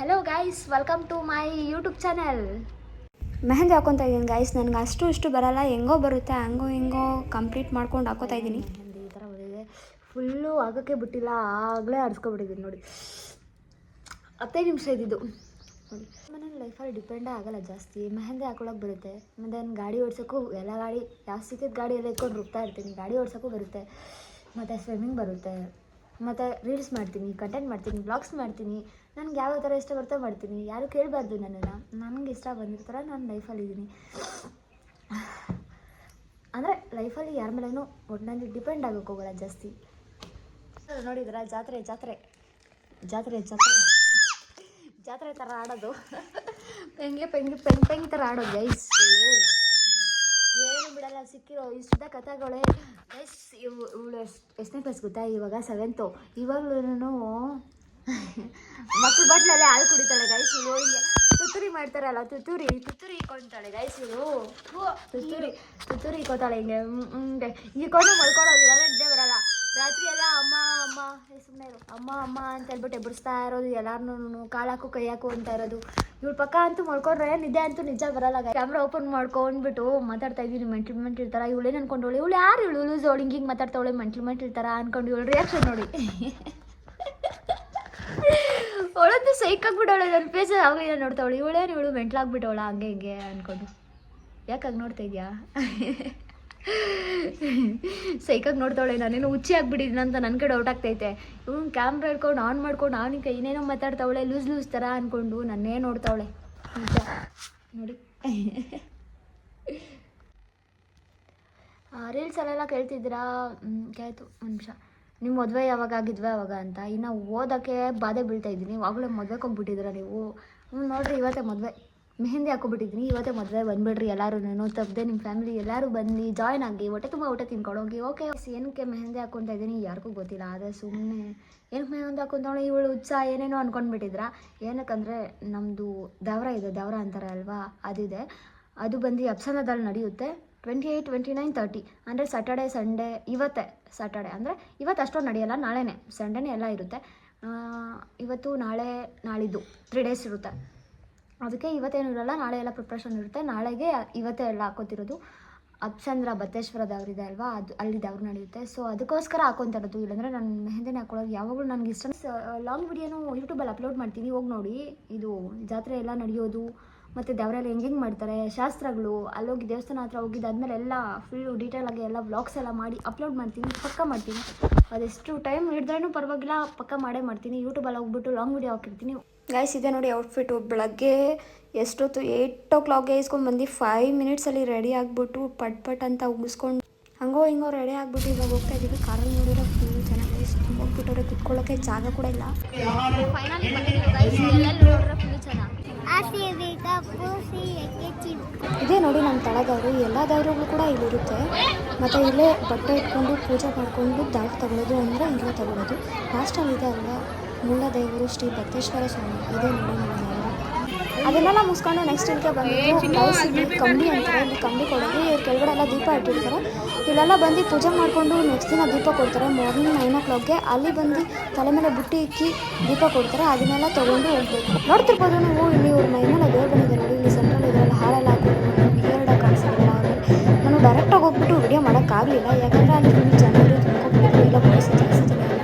Hello guys, welcome to my YouTube channel. Mehndi ಹಾಕೊತಾ ಇದ್ದೀನಿ guys. ನನಗೆ ಇಷ್ಟು ಬರಲ್ಲ, ಹೆಂಗೋ ಬರುತ್ತೆ ಹಂಗೋ ಹಿಂಗೋ ಕಂಪ್ಲೀಟ್ ಮಾಡ್ಕೊಂಡು ಹಾಕೋತಾ ಇದ್ದೀನಿ. ಮೆಹಂದಿ ಈ ಥರ ಬಂದಿದೆ, ಫುಲ್ಲು ಆಗೋಕ್ಕೆ ಬಿಟ್ಟಿಲ್ಲ, ಆಗಲೇ ಆಡಿಸ್ಕೊಬಿಟ್ಟಿದ್ದೀನಿ ನೋಡಿ. 15 ನಿಮಿಷ ಇದ್ದಿದ್ದು ನೋಡಿ. ಮನೇಲಿ ಲೈಫಲ್ಲಿ ಡಿಪೆಂಡೇ ಆಗಲ್ಲ ಜಾಸ್ತಿ, ಮೆಹಂದಿ ಹಾಕೊಳಕ್ಕೆ ಬರುತ್ತೆ. ಮತ್ತು ನಾನು ಗಾಡಿ ಓಡ್ಸೋಕ್ಕೂ ಎಲ್ಲ ಗಾಡಿ ಯಾವ ಸಿಕ್ಕಿದ ಗಾಡಿ ಎಲ್ಲ ಇಟ್ಕೊಂಡು ರುಬ್ತಾ ಇರ್ತೀನಿ. ಗಾಡಿ ಓಡ್ಸೋಕ್ಕೂ ಬರುತ್ತೆ, ಮತ್ತು ಸ್ವಿಮ್ಮಿಂಗ್ ಬರುತ್ತೆ, ಮತ್ತು ರೀಲ್ಸ್ ಮಾಡ್ತೀನಿ, ಕಂಟೆಂಟ್ ಮಾಡ್ತೀನಿ, ಬ್ಲಾಗ್ಸ್ ಮಾಡ್ತೀನಿ. ನನಗೆ ಯಾವ ಥರ ಇಷ್ಟ ಬರ್ತೋ ಮಾಡ್ತೀನಿ. ಯಾರು ಕೇಳಬಾರ್ದು ನನ್ನನ್ನು. ನನಗೆ ಇಷ್ಟ ಬಂದಿರೋ ಥರ ನಾನು ಲೈಫಲ್ಲಿದ್ದೀನಿ. ಅಂದರೆ ಲೈಫಲ್ಲಿ ಯಾರ ಮೇಲೂ ಒಟ್ಟಿನಲ್ಲಿ ಡಿಪೆಂಡ್ ಆಗೋಕ್ಕೆ ಹೋಗಲ್ಲ ಜಾಸ್ತಿ. ನೋಡಿದ್ರ ಜಾತ್ರೆ ಜಾತ್ರೆ ಜಾತ್ರೆ ಜಾತ್ರೆ ಜಾತ್ರೆ ಥರ ಆಡೋದು, ಪೆಂಗ್ ಥರ ಆಡೋದು ಗೈಸ್. ಏನು ಬಿಡಲ್ಲ, ಸಿಕ್ಕಿರೋ ಇಷ್ಟದ ಕಥೆಗಳೇ ಗೈಸ್. ಇವಳು ಎಷ್ಟನೇ ಕ್ಲಾಸ್ ಗೊತ್ತಾ? ಇವಾಗ 7th. ಇವಾಗಲೂ ಮಕ್ಕಳು ಬಟ್ಲಲ್ಲೇ ಹಾಲು ಕುಡಿತಾಳೆ ಗೈಸ್. ಇವಳು ತುತ್ತೂರಿ ಮಾಡ್ತಾರಲ್ಲ, ತುತ್ತೂರಿ ಇಕ್ಕೊತಾಳೆ ಗೈಸ್. ಇವಳು ತುತ್ತೂರಿ ಇಕ್ಕೋತಾಳೆ ಹಿಂಗೆ ಇಕ್ಕೊಂಡು ಮಲ್ಕೊಳ್ಳೋದು. ಇವಾಗ ನಿದ್ದೆ ಬರಲ್ಲ ರಾತ್ರಿ ಎಲ್ಲ. ಸುಮ್ಮನೆ ಅಮ್ಮ ಅಂತ ಹೇಳ್ಬಿಟ್ಟು ಎಬ್ಬರಿಸ್ತಾ ಇರೋದು, ಎಲ್ಲಾರನ್ನೂ ಕಾಲಾಕು ಕೈ ಹಾಕು ಅಂತ ಇರೋದು. ಇವಳು ಪಕ್ಕ ಅಂತೂ ಮಲ್ಕೊಂಡ್ರೆ ನಿದ್ದೆ ಅಂತೂ ನಿಜ ಬರಲ್ಲ. ಕ್ಯಾಮ್ರಾ ಓಪನ್ ಮಾಡ್ಕೊಂಡ್ಬಿಟ್ಟು ಮಾತಾಡ್ತಾ ಇದ್ದೀನಿ ಮೆಂಟ್ಲ್ ಥರ. ಇವಳೇನು ಅನ್ಕೊಂಡವಳು, ಇವಳು ಯಾರು ಇವಳು ಲೂಸ್, ಅವಳು ಹಿಂಗೆ ಮಾತಾಡ್ತಾವಳೆ ಮೆಂಟ್ಲ್ ಥರ ಅನ್ಕೊಂಡು. ಇವಳು ರಿಯಾಕ್ಷನ್ ನೋಡಿ, ಅವಳಂತೂ ಸೈಕಾಗ್ಬಿಟ್ಟವಳೆ. ನನ್ನ ಫೇಸ್ ಆಗ ನೋಡ್ತಾವಳು, ಇವಳು ಮೆಂಟ್ಲಾಗ್ಬಿಟ್ಟವಳ ಹಂಗೆ ಹಿಂಗೆ ಅಂದ್ಕೊಂಡು. ಯಾಕಾಗಿ ನೋಡ್ತಾ ಇದೆಯಾ? ಸೈಕಾಗಿ ನೋಡ್ತಾವಳೆ. ನಾನೇನು ಹುಚ್ಚಿ ಆಗ್ಬಿಟ್ಟಿದ್ದೀನಿ ಅಂತ ನನ್ನ ಕಡೆ ಔಟ್ ಆಗ್ತೈತೆ. ಇವನು ಕ್ಯಾಮ್ರಾ ಹಿಡ್ಕೊಂಡು ಆನ್ ಮಾಡ್ಕೊಂಡು ಅವನಿಗೆ ಏನೇನೋ ಮಾತಾಡ್ತಾವಳೆ, ಲೂಸ್ ಥರ ಅಂದ್ಕೊಂಡು ನನ್ನೇ ನೋಡ್ತಾವಳೆ ನಿಜ ನೋಡಿ. ರೀಲ್ಸಲ್ಲೆಲ್ಲ ಕೇಳ್ತಿದ್ದೀರಾ, ಕೇಳ್ತು ಒಂದು ನಿಮಿಷ, ನಿಮ್ಮ ಮದುವೆ ಯಾವಾಗ ಆಗಿದ್ವಿ ಅವಾಗ ಅಂತ. ಇನ್ನು ಓದೋಕ್ಕೆ ಬಾಧೆ ಬೀಳ್ತಾ ಇದ್ದೀನಿ. ಆವಾಗಲೇ ಮದುವೆಗೆ ಹೋಗ್ಬಿಟ್ಟಿದ್ದೀರಾ ನೀವು. ನೋಡಿರಿ, ಇವತ್ತೇ ಮದುವೆ, ಮೆಹಂದಿ ಹಾಕೊಬಿಟ್ಟಿದ್ದೀನಿ. ಇವತ್ತೇ ಮದುವೆ, ಬಂದುಬಿಡ್ರಿ ಎಲ್ಲರೂ. ತಪ್ಪದೆ ನಿಮ್ಮ ಫ್ಯಾಮಿಲಿ ಎಲ್ಲರೂ ಬಂದು ಜಾಯ್ನ್ ಆಗಿ ಹೊಟ್ಟೆ ತುಂಬ ಊಟ ತಿನ್ಕೊಂಡೋಗಿ. ಓಕೆ, ಏನಕ್ಕೆ ಮೆಹಂದಿ ಹಾಕ್ಕೊತಾ ಇದ್ದೀನಿ ಯಾರಿಗೂ ಗೊತ್ತಿಲ್ಲ. ಆದರೆ ಸುಮ್ಮನೆ ಏನಕ್ಕೆ ಮೆಹಂದಿ ಹಾಕ್ಕೊಂತಾಳೆ ಇವಳು ಹುಚ್ಚ ಏನೇನೋ ಅಂದ್ಕೊಂಡ್ಬಿಟ್ಟಿದ್ರ. ಏನಕ್ಕಂದರೆ ನಮ್ಮದು ದವರ ಇದೆ, ದವರ ಅಂತಾರೆ ಅಲ್ವಾ, ಅದಿದೆ. ಅದು ಬಂದು ಅಪ್ಸನದಲ್ಲಿ ನಡೆಯುತ್ತೆ 28, 29, 30 ಅಂದರೆ ಸ್ಯಾಟರ್ಡೆ ಸಂಡೇ. ಇವತ್ತೇ ಸ್ಯಾಟರ್ಡೆ ಅಂದರೆ ಇವತ್ತು ಅಷ್ಟೊಂದು ನಡೆಯಲ್ಲ, ನಾಳೆನೇ ಸಂಡೇನೇ ಎಲ್ಲ ಇರುತ್ತೆ. ಇವತ್ತು ನಾಳೆ ನಾಳಿದ್ದು 3 days ಇರುತ್ತೆ. ಅದಕ್ಕೆ ಇವತ್ತೇನು ಇರೋಲ್ಲ, ನಾಳೆ ಎಲ್ಲ ಪ್ರಿಪ್ರೇಷನ್ ಇರುತ್ತೆ. ನಾಳೆಗೆ ಇವತ್ತೇ ಎಲ್ಲ ಹಾಕೋತಿರೋದು. ಅಪ್ಸಂದ್ರ ಬತ್ತೇಶ್ವರ ದೇವ್ರಿದೆ ಅಲ್ವಾ, ಅದು ಅಲ್ಲಿ ದೇವ್ರು ನಡೆಯುತ್ತೆ. ಸೊ ಅದಕ್ಕೋಸ್ಕರ ಹಾಕೊತಾ ಇರೋದು. ಇಲ್ಲಾಂದರೆ ನಾನು ಮೆಹಂದಿನ ಹಾಕೊಳ್ಳೋದು ಯಾವಾಗಲೂ ನನಗೆ ಇಷ್ಟ. ಲಾಂಗ್ ವಿಡಿಯೋನು ಯೂಟ್ಯೂಬಲ್ಲಿ ಅಪ್ಲೋಡ್ ಮಾಡ್ತೀನಿ, ಹೋಗಿ ನೋಡಿ. ಇದು ಜಾತ್ರೆ ಎಲ್ಲ ನಡೆಯೋದು, ಮತ್ತು ದೇವರೆಲ್ಲ ಹೆಂಗೆ ಮಾಡ್ತಾರೆ, ಶಾಸ್ತ್ರಗಳು, ಅಲ್ಲೋಗಿ ದೇವಸ್ಥಾನ ಹತ್ರ ಹೋಗಿದ್ದಾದ್ಮೇಲೆ ಎಲ್ಲ ಫುಲ್ಲು ಡೀಟೇಲಾಗಿ ಎಲ್ಲ ವ್ಲಾಗ್ಸ್ ಎಲ್ಲ ಮಾಡಿ ಅಪ್ಲೋಡ್ ಮಾಡ್ತೀನಿ, ಪಕ್ಕ ಮಾಡ್ತೀನಿ. ಅದೆಷ್ಟು ಟೈಮ್ ಹಿಡಿದ್ರೂ ಪರವಾಗಿಲ್ಲ, ಪಕ್ಕ ಮಾಡೇ ಮಾಡ್ತೀನಿ. ಯೂಟ್ಯೂಬಲ್ಲಿ ಹೋಗ್ಬಿಟ್ಟು ಲಾಂಗ್ ವಿಡಿಯೋ ಹಾಕಿರ್ತೀನಿ ಗೈಸ್. ಇದೆ ನೋಡಿ ಔಟ್ಫಿಟ್ಟು. ಬೆಳಗ್ಗೆ ಎಷ್ಟೊತ್ತು 8 o'clockಗೆ ಇಸ್ಕೊಂಡು ಬಂದು 5 minutesಲ್ಲಿ ರೆಡಿ ಆಗಿಬಿಟ್ಟು ಪಟ್ ಅಂತ ಉಗಿಸ್ಕೊಂಡು ಹಂಗೋ ಹಿಂಗೋ ರೆಡಿ ಆಗಿಬಿಟ್ಟು ಇವಾಗ ಹೋಗ್ತಾ ಇದ್ದೀವಿ. ಕಾರಲ್ಲಿ ನೋಡಿದ್ರೆ ಫುಲ್ ಚೆನ್ನಾಗಿ ತುಂಬ ಹೋಗ್ಬಿಟ್ಟವ್ರೆ, ಕುತ್ಕೊಳ್ಳೋಕ್ಕೆ ಜಾಗ ಕೂಡ ಇಲ್ಲ. ಫೈನಲಿ ಬಂದಿದ್ದೀವಿ ಗೈಸ್, ಎಲ್ಲೆಲ್ಲಿ ನೋಡಿದ್ರೆ ಫುಲ್ ಚೆನ್ನಾಗಿ. ಇದೇ ನೋಡಿ ನಮ್ಮ ತಳದವರು. ಎಲ್ಲ ದೇವರುಗಳು ಕೂಡ ಇಲ್ಲಿರುತ್ತೆ. ಮತ್ತು ಇಲ್ಲೇ ಬಟ್ಟೆ ಇಟ್ಕೊಂಡು ಪೂಜೆ ಮಾಡಿಕೊಂಡು ದಾಟ್ ತಗೊಳ್ಳೋದು ಅಂದರೆ ಇಲ್ಲೇ ತಗೊಳ್ಳೋದು. ಲಾಸ್ಟಲ್ಲಿ ಇದೆ ಅಲ್ವಾ ಮೂಲ ದೇವರು ಶ್ರೀ ಬತ್ತೇಶ್ವರ ಸ್ವಾಮಿ. ಇದೇ ನೋಡಿ ನಮ್ಮ ದೇವರು. ಅದನ್ನೆಲ್ಲ ಮುಗಿಸ್ಕೊಂಡು ನೆಕ್ಸ್ಟ್ ಇಲ್ಲಿಗೆ ಬಂದು ಕಂಬಿ ಅಂತಾರೆ, ಇಲ್ಲಿ ಕಂಬಿ ಕೊಡೋದು. ಇವ್ರ ಕೆಳಗಡೆ ಎಲ್ಲ ದೀಪ ಇಟ್ಟಿರ್ತಾರೆ. ಇಲ್ಲೆಲ್ಲ ಬಂದು ಪೂಜೆ ಮಾಡಿಕೊಂಡು ನೆಕ್ಸ್ಟ್ ದಿನ ದೀಪ ಕೊಡ್ತಾರೆ. ಮಾರ್ನಿಂಗ್ 9 o'clockಗೆ ಅಲ್ಲಿ ಬಂದು ತಲೆ ಮೇಲೆ ಬುಟ್ಟಿ ಇಕ್ಕಿ ದೀಪ ಕೊಡ್ತಾರೆ. ಅದನ್ನೆಲ್ಲ ತೊಗೊಂಡು ಹೋಗ್ಬೇಕು. ನೋಡ್ತಿರ್ಬೋದು ನೀವು, ಇಲ್ಲಿ ಇವ್ರ ಮೈ ಮೇಲೆ ದೇವ್ರು ಬಂದಿದೆ ನೋಡಿ. ಇಲ್ಲಿ ಸೆಂಟ್ರಲ್ ಇದರಲ್ಲಿ ಹಾಲೆಲ್ಲ ಹಾಕೊಂಡು ಬಿಯರ್ಡ ಕಾಣಿಸಿದ್ರಲ್ಲ ಅವ್ರಿಗೆ. ನಾನು ಡೈರೆಕ್ಟಾಗಿ ಹೋಗ್ಬಿಟ್ಟು ವಿಡಿಯೋ ಮಾಡೋಕ್ಕಾಗಲಿಲ್ಲ, ಯಾಕಂದರೆ ಅಲ್ಲಿ ಫುಲ್ ಜನರು ತುಂಬ್ಕೊಬಿಟ್ಟಿದ್ರು. ಎಲ್ಲ ಪರಿಸ್ಥಿತಿ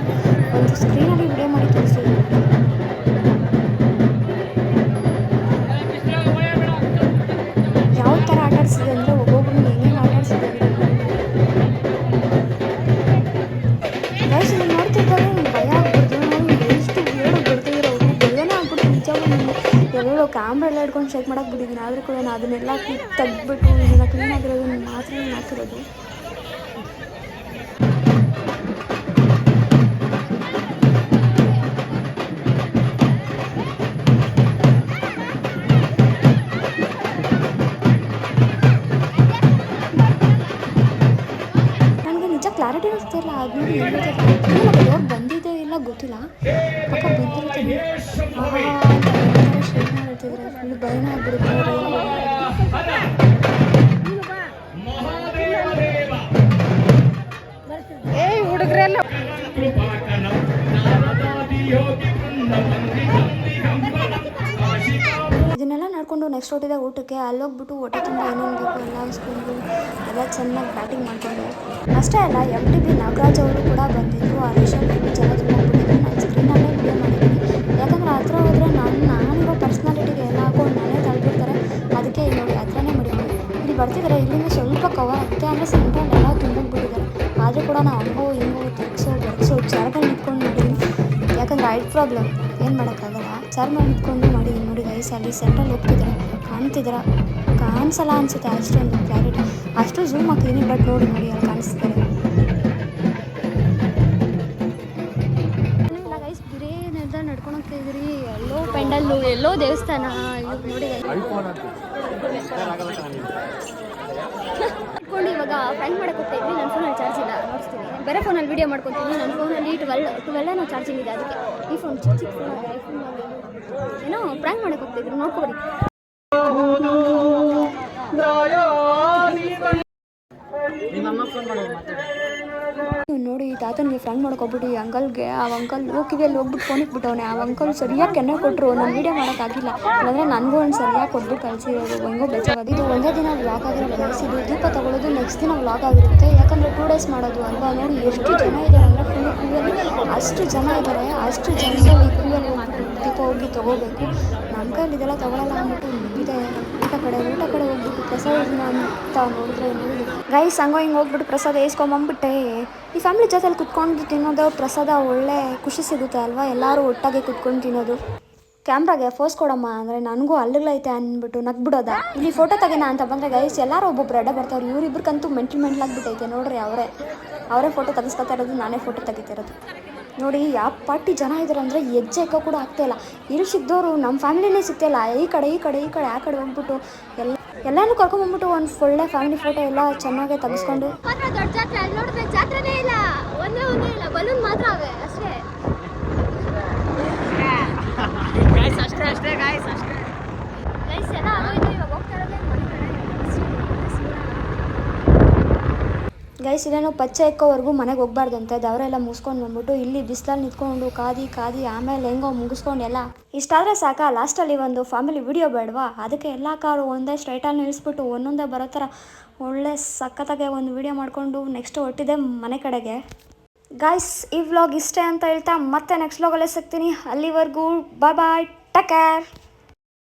ಒಂದು ಸ್ಕ್ರೀನಲ್ಲಿ ವಿಡಿಯೋ ಮಾಡಿ ತೋರಿಸಿದ್ರು. ಯಾವ ಥರ ಆಟ ಆಡಿಸಿದೆ ಅಂದರೆ ಒಬ್ಬೊಬ್ಬರು ಹೆಂಗೆ ಆಟ ಆಡಿಸಿದೆ ಗೈಸ್. ನೀವು ನೋಡ್ತಿದ್ದಾಗ ನಿಮ್ಗೆ ಭಯ ಆಗ್ಬಿಡ್ತು. ಎಷ್ಟು ಹೇಳೋದು ಬರ್ತಿದ್ರು ಅವರು, ಭಯನೇ ಆಗ್ಬಿಟ್ಟು ನಿಜವಾಗ್ಲೂ. ಎಲ್ಲೋ ಕ್ಯಾಮ್ರಾ ಎಲ್ಲ ಹಿಡ್ಕೊಂಡು ಚೆಕ್ ಮಾಡೋಕೆ ಬಿಟ್ಟಿದ್ದೀನಿ. ಆದರೂ ಕೂಡ ನಾನು ಅದನ್ನೆಲ್ಲ ತೆಗ್ದುಬಿಟ್ಟು ಇದೆಲ್ಲ ಕ್ಲೀನ್ ಆಗಿರೋದನ್ನ ಮಾತ್ರ ಹಾಕಿರೋದು. ಕ್ಲಾರಿಟಿ ಅನಿಸ್ತಿಲ್ಲ. ಅದು ನೋಡಿ ಬಂದಿದೆ ಇಲ್ಲ ಗೊತ್ತಿಲ್ಲ, ಪಕ್ಕ ಬಂದಿರುತ್ತೆ. ಹೇಳ್ತಿದ್ರೆ ಫುಲ್ ಭಯನ ಆಗ್ಬಿಡುತ್ತೆ. ಹುಡುಗರೆಲ್ಲ ಮುಗಿಸ್ಕೊಂಡು ನೆಕ್ಸ್ಟ್ ಹೊಟ್ಟಿದೆ ಊಟಕ್ಕೆ. ಅಲ್ಲೋಗ್ಬಿಟ್ಟು ಹೊಟ್ಟೆ ತುಂಬ ಏನೇನು ಬೇಕು ಎಲ್ಲ ಹಾಸ್ಕೊಂಡು ಎಲ್ಲ ಚೆನ್ನಾಗಿ ಬ್ಯಾಟಿಂಗ್ ಮಾಡಿಕೊಂಡು ಅಷ್ಟೇ ಅಲ್ಲ MTB ನಾಗರಾಜ್ ಅವರು ಕೂಡ ಬಂದಿದ್ದರು. ಆ ರೇಷನ್ ಜನ ತುಂಬಿಬಿಟ್ಟಿದ್ರು. ನಾನು ಸ್ಕ್ರೀನಲ್ಲೇ ವಿಡಿಯೋ ಮಾಡಿದ್ದೀನಿ, ಯಾಕಂದರೆ ಹತ್ರ ಹೋದರೆ ನಾನಿರೋ ಪರ್ಸ್ನಾಲಿಟಿಗೆ ಎಲ್ಲ ಹಾಕೊಂಡು ನಾನೇ ತಳ್ಬಿಡ್ತಾರೆ. ಅದಕ್ಕೆ ನೋಡಿ ಹತ್ರನೇ ಮಾಡಿಕೊಂಡು ಇಲ್ಲಿ ಬರ್ತಿದ್ದಾರೆ. ಇಲ್ಲಿಂದ ಸ್ವಲ್ಪ ಕವರ್ ಆಗುತ್ತೆ, ಅಂದರೆ ಸೆಂಟ್ರಲ್ಲಿ ಎಲ್ಲ ತುಂಬಿಬಿಟ್ಟಿದ್ದಾರೆ. ಆದರೂ ಕೂಡ ನಾವು ಹಂಗೋ ಹಿಂಗೋ ಬಡಿಸೋ ಜಾಗದಲ್ಲಿ ನಿಂತ್ಕೊಂಡು ಮಾಡಿದ್ದೀನಿ, ಯಾಕಂದರೆ ಐಟ್ ಪ್ರಾಬ್ಲಮ್ ಏನು ಮಾಡೋಕ್ಕಾಗಲ್ಲ. ಚಾರ್ ಮೇಲೆ ನಿಂತ್ಕೊಂಡು ಮಾಡಿದ್ದೀನಿ ನೋಡಿ ಗೈಸ್. ಅಲ್ಲಿ ಸೆಂಟ್ರಲ್ಲಿ ಹೋಗ್ತಿದ್ದಾರೆ, ಕಾಣಿಸಲ್ಲ ಅನಿಸುತ್ತೆ ಅಷ್ಟೊಂದು ಕ್ಲಾರಿಟಿ, ಅಷ್ಟು ಝೂಮ್ ಹಾಕಿದ್ದೀನಿ. ಬಟ್ ನೋಡಿ ಅಲ್ಲಿ ಕಾಣಿಸ್ತಿದ್ದಾರೆ ಗೈಸ್. ಬಿರೇ ನಿರ್ಧಾರ ನಡ್ಕೊಂಡು ಹೋಗ್ತಿದ್ರಿ, ಎಲ್ಲೋ ಪೆಂಡಲ್ಲು, ಎಲ್ಲೋ ದೇವಸ್ಥಾನ ನೋಡಿ ಇಟ್ಕೊಂಡು ಇವಾಗ ಫ್ರೆಂಡ್ ಮಾಡಕ್ಕೆ ಹೋಗ್ತಾ ಇದ್ವಿ. ನನ್ನ ಫೋನಲ್ಲಿ ಚಾರ್ಜ್ ಇಲ್ಲ, ನೋಡ್ತೀನಿ. ಬೇರೆ ಫೋನಲ್ಲಿ ವೀಡಿಯೋ ಮಾಡ್ಕೊತೀನಿ. ನನ್ನ ಫೋನಲ್ಲಿ 12 ಚಾರ್ಜಿಂಗ್ ಇದೆ. ಅದಕ್ಕೆ ಈ ಫೋನ್ ಚಿಕ್ಕ ಫೋನ್ ಇದೆ. ಐಫೋನಲ್ಲಿ ಏನೋ ಪ್ರ್ಯಾಂಕ್ ಮಾಡಕ್ಕೆ ಹೋಗ್ತಿದ್ರು, ನೋಡ್ಕೊಬರಿ. ನೋಡಿ ತಾತನಿಗೆ ಫ್ರೆಂಡ್ ಮಾಡ್ಕೊಬಿಟ್ಟು ಈ ಅಂಕಲ್ಗೆ, ಆ ಅಂಕಲ್ ಕಿವಿಯಲ್ಲಿ ಹೋಗ್ಬಿಟ್ಟು ಫೋನಿಗೆ ಬಿಟ್ಟವನೆ. ಆ ಅಂಕಲ್ ಸರಿಯಾಗಿ ಕೆನ್ನೆ ಕೊಟ್ಟರು, ನಾನು ವೀಡಿಯೋ ಮಾಡೋಕ್ಕಾಗಿಲ್ಲ. ಇಲ್ಲಾಂದರೆ ನನಗೂ ಒಂದು ಸರಿಯಾಗಿ ಕೊಟ್ಬಿಟ್ಟು ಕಳಿಸಿರೋದು. ಹೆಂಗೋ ಬೇಜಾರಾಗಿ ಇದು ಒಂದೇ ದಿನ ವ್ಲಾಗ್ ಆಗಿರೋ ಕಳಿಸಿದ್ದು. ದೀಪ ತಗೊಳ್ಳೋದು ನೆಕ್ಸ್ಟ್ ದಿನ ವ್ಲಾಗ್ ಆಗಿರುತ್ತೆ, ಯಾಕಂದರೆ 2 ಡೇಸ್ ಮಾಡೋದು ಅಲ್ವಾ. ನೋಡಿ ಎಷ್ಟು ಜನ ಇದ್ದಾರೆ ಅಂದರೆ ಫುಲ್ ಕ್ಯೂಯಲ್ಲಿ ಅಷ್ಟು ಜನ ಇದ್ದಾರೆ. ಅಷ್ಟು ಜನದಲ್ಲಿ ಕ್ಯೂಯಲ್ಲಿ ಹೋಗ್ಬಿಟ್ಟು ದೀಪ ಹೋಗಿ ತೊಗೋಬೇಕು. ನಮ್ಮ ಕೈಲಿ ಇದೆಲ್ಲ ತೊಗೊಳಲ್ಲ ಅಂದ್ಬಿಟ್ಟು ಇದೆ ಊಟ ಕಡೆ ಹೋಗ್ಬಿಟ್ಟು ಪ್ರಸಾದ ಅಂತ ನೋಡಿದ್ರೆ ಗೈಸ್ ಹಂಗೋ ಹಿಂಗೆ ಹೋಗ್ಬಿಟ್ಟು ಪ್ರಸಾದ ಏಸ್ಕೊಂಬಂದ್ಬಿಟ್ಟೆ. ಈ ಫ್ಯಾಮಿಲಿ ಜೊತೆಲಿ ಕುತ್ಕೊಂಡು ತಿನ್ನೋದು ಪ್ರಸಾದ ಒಳ್ಳೆ ಖುಷಿ ಸಿಗುತ್ತೆ ಅಲ್ವಾ, ಎಲ್ಲರೂ ಒಟ್ಟಾಗಿ ಕುತ್ಕೊಂಡು ತಿನ್ನೋದು. ಕ್ಯಾಮ್ರಾಗೆ ಫೋಸ್ ಕೊಡಮ್ಮ ಅಂದರೆ ನನಗೂ ಅಲ್ಲಿಗಳೈತೆ ಅಂದ್ಬಿಟ್ಟು ನಗ್ಬಿಡೋದ. ಇಲ್ಲಿ ಫೋಟೋ ತೆಗೆನ ಅಂತ ಬಂದರೆ ಗೈಸ್ ಎಲ್ಲರೂ ಒಬ್ಬೊಬ್ರು ಅಡ್ಡ ಬರ್ತಾವ್ರು. ಇವರಿಬ್ರಿಗಂತೂ ಮೆಂಟಲ್ ಆಗಿಬಿಟ್ಟೈತೆ ನೋಡ್ರಿ. ಅವರೇ ಫೋಟೋ ತೆಗಿಸ್ಕೊತಾ ಇರೋದು, ನಾನೇ ಫೋಟೋ ತೆಗಿತಿರೋದು. ನೋಡಿ ಯಾವ ಪಾರ್ಟಿ ಜನ ಇದ್ದಾರೆ ಅಂದರೆ ಹೆಜ್ಜೆ ಎಕ್ಕೋ ಕೂಡ ಆಗ್ತಾಯಿಲ್ಲ. ಇಲ್ಲಿ ಸಿಕ್ದವರು ನಮ್ಮ ಫ್ಯಾಮಿಲಿನೇ ಸಿಗ್ತಾಯಿಲ್ಲ. ಈ ಕಡೆ ಆ ಕಡೆ ಹೋಗ್ಬಿಟ್ಟು ಎಲ್ಲನೂ ಕರ್ಕೊಂಡ್ಬಂದ್ಬಿಟ್ಟು ಒಂದು ಒಳ್ಳೆ ಫ್ಯಾಮಿಲಿ ಫೋಟೋ ಎಲ್ಲ ಚೆನ್ನಾಗೆ ತೆಗೆಸ್ಕೊಂಡು ದೊಡ್ಡ ಜಾತ್ರೆ ಅಲ್ಲಿ ನೋಡಿದ್ರೆ ಜಾತ್ರೆನೇ ಇಲ್ಲ, ಒಂದೇ ಇಲ್ಲ, ಬಲೂನ್ ಮಾತ್ರ ಅವೆ ಅಷ್ಟೇ. ಗೈಸ್ ಎಲ್ಲ ಆಗೋಯ್ತು, ಇವಾಗ ಹೋಗ್ತಾ ಇರೋದೇ ಮನೆ ಕಡೆ. ಗೈಸ್ ಇಲ್ಲೇನೋ ಪಚ್ಚೆ ಎಕ್ಕೋವರೆಗೂ ಮನೆಗೆ ಹೋಗ್ಬಾರ್ದಂತೆ. ಅವರೆಲ್ಲ ಮುಗಿಸ್ಕೊಂಡು ಬಂದ್ಬಿಟ್ಟು ಇಲ್ಲಿ ಬಿಸಿಲಲ್ಲಿ ನಿಂತ್ಕೊಂಡು ಕಾದಿ ಆಮೇಲೆ ಹೆಂಗೋ ಮುಗಿಸ್ಕೊಂಡು ಎಲ್ಲ ಇಷ್ಟಾದರೆ ಸಾಕ. ಲಾಸ್ಟಲ್ಲಿ ಒಂದು ಫ್ಯಾಮಿಲಿ ವಿಡಿಯೋ ಬೇಡವಾ, ಅದಕ್ಕೆ ಎಲ್ಲ ಕಾರು ಒಂದೇ ಸ್ಟ್ರೈಟಲ್ಲಿ ನಿಲ್ಲಿಸ್ಬಿಟ್ಟು ಒಂದೊಂದೇ ಬರೋ ಥರ ಒಳ್ಳೆ ಸಖತ್ತಾಗೆ ಒಂದು ವಿಡಿಯೋ ಮಾಡಿಕೊಂಡು ನೆಕ್ಸ್ಟ್ ಹೊಟ್ಟಿದೆ ಮನೆ ಕಡೆಗೆ. ಗೈಸ್ ಈ ವ್ಲಾಗ್ ಇಷ್ಟೇ ಅಂತ ಹೇಳ್ತಾ ಮತ್ತೆ ನೆಕ್ಸ್ಟ್ ವ್ಲಾಗಲ್ಲೇ ಸಿಗ್ತೀನಿ. ಅಲ್ಲಿವರೆಗೂ ಬಾಯ್, ಟೇಕ್ ಕೇರ್.